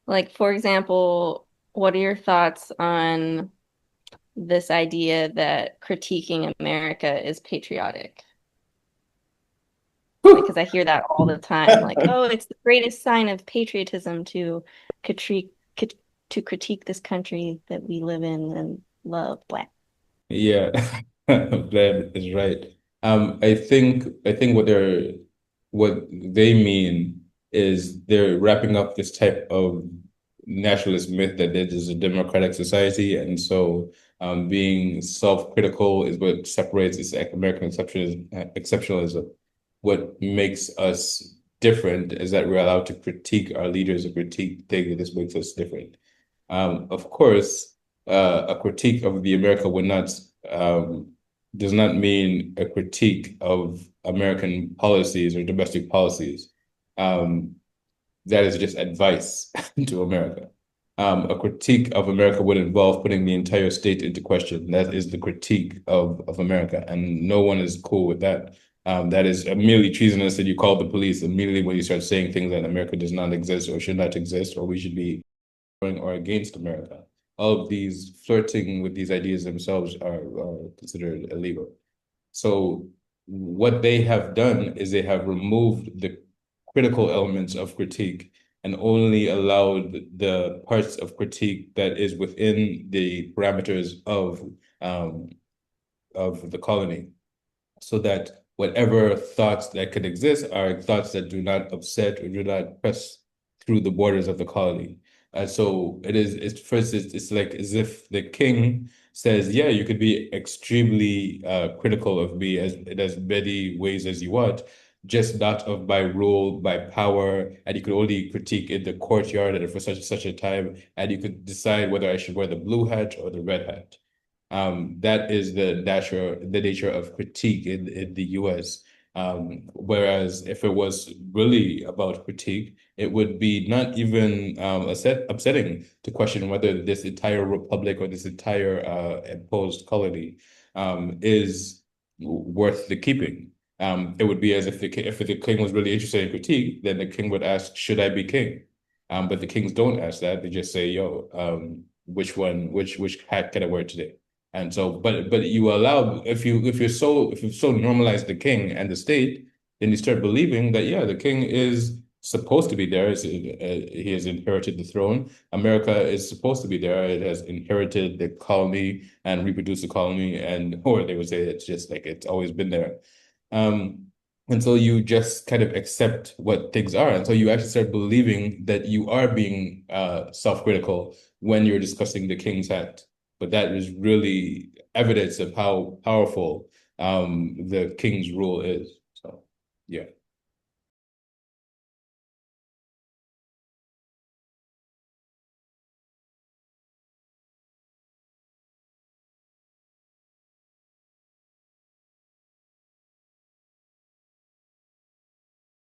Like, for example, what are your thoughts on this idea that critiquing America is patriotic? Because I hear that all the time. Like, oh, it's the greatest sign of patriotism to critique to critique this country that we live in and love. Black. Yeah, that is right. I think what they mean is they're wrapping up this type of nationalist myth that there is a democratic society, and so being self-critical is what separates this American exceptionalism. What makes us different is that we're allowed to critique our leaders and critique things, and this makes us different. Of course, a critique of the America would not does not mean a critique of American policies or domestic policies. Um, that is just advice to America. A critique of America would involve putting the entire state into question. That is the critique of America, and no one is cool with that. That is merely treasonous that you call the police immediately when you start saying things that America does not exist or should not exist, or we should be or against America. All of these flirting with these ideas themselves are considered illegal. So what they have done is they have removed the critical elements of critique and only allowed the parts of critique that is within the parameters um, of the colony, so that whatever thoughts that could exist are thoughts that do not upset or do not press through the borders of the colony. So it's first, it's like as if the king says, yeah, you could be extremely critical of me as in as many ways as you want, just not of my rule, by power, and you could only critique in the courtyard and for such a time, and you could decide whether I should wear the blue hat or the red hat. That is the nature of critique in the US. Whereas if it was really about critique, it would be not even upsetting to question whether this entire republic or this entire imposed colony is worth the keeping. It would be as if the king was really interested in critique, then the king would ask, "Should I be king?" But the kings don't ask that; they just say, "Yo, which hat can I wear today?" And so, but you allow if you've so normalized the king and the state, then you start believing that yeah, the king is supposed to be there. He has inherited the throne. America is supposed to be there. It has inherited the colony and reproduced the colony, and or they would say it's just like it's always been there. Um, and so you just kind of accept what things are. And so you actually start believing that you are being self-critical when you're discussing the King's Hat. But that is really evidence of how powerful the king's rule is. So, yeah.